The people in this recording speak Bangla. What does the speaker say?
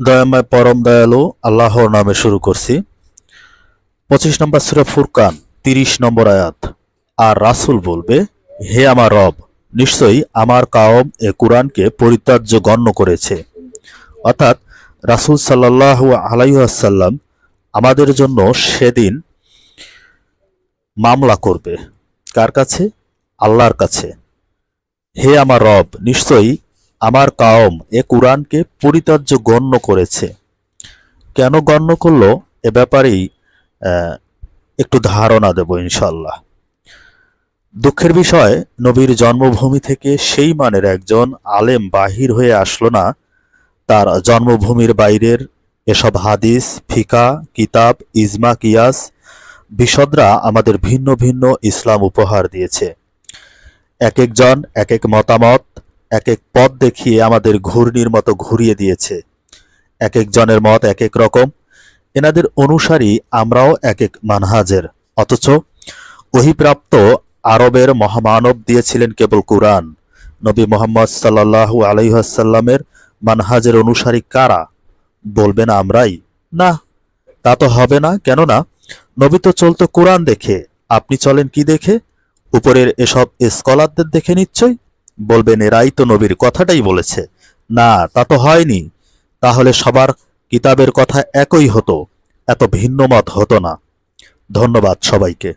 দয়াময় পরম দয়ালু আল্লাহর নামে শুরু করছি। 25 নম্বর সূরা ফুরকান 30 নম্বর আয়াত। আর রাসূল বলবে, হে আমার রব, নিশ্চয়ই আমার কওম এ কুরআনকে পরিত্যাজ্য গণ্য করেছে। অর্থাৎ রাসূল সাল্লাল্লাহু আলাইহি ওয়াসাল্লাম আমাদের জন্য সেদিন মামলা করবে। কার কাছে? আল্লাহর কাছে। হে আমার রব, নিশ্চয়ই আমার কওম এ কুরআনকে পরিত্যাজ্য গণ্য করেছে। কেন গণ্য করলো এ ব্যাপারেই একটু ধারণা দেব ইনশাল্লাহ। দুঃখের বিষয়, নবীর জন্মভূমি থেকে সেই মানের একজন আলেম বাহির হয়ে আসলো না। তার জন্মভূমির বাইরের এসব হাদিস, ফিকা, কিতাব, ইজমা, কিয়াস বিশদরা আমাদের ভিন্ন ভিন্ন ইসলাম উপহার দিয়েছে। এক একজন এক এক মতামত, এক এক পথ দেখিয়ে আমাদের ঘূর্ণির মতো ঘুরিয়ে দিয়েছে। এক একজনের মত এক এক রকম, এনাদের অনুসারী আমরাও এক এক মানহাজের। অথচ ওহীপ্রাপ্ত আরবের মহামানব দিয়েছিলেন কেবল কুরআন। নবী মুহাম্মদ সাল্লাল্লাহু আলাইহি ওয়াসাল্লামের মানহাজের অনুসারী কারা? বলবেন আমরাই? না, তা তো হবে না। কেননা নবী তো চলতো কুরআন দেখে, আপনি চলেন কি দেখে? উপরের এসব স্কলারদের দেখে নিশ্চয়। বলবেন এরাই তো নবীর কথাটাই বলেছে। না, তা তো হয়নি। তাহলে সবার কিতাবের কথা একই হতো, এত ভিন্ন মত হতো না। ধন্যবাদ সবাইকে।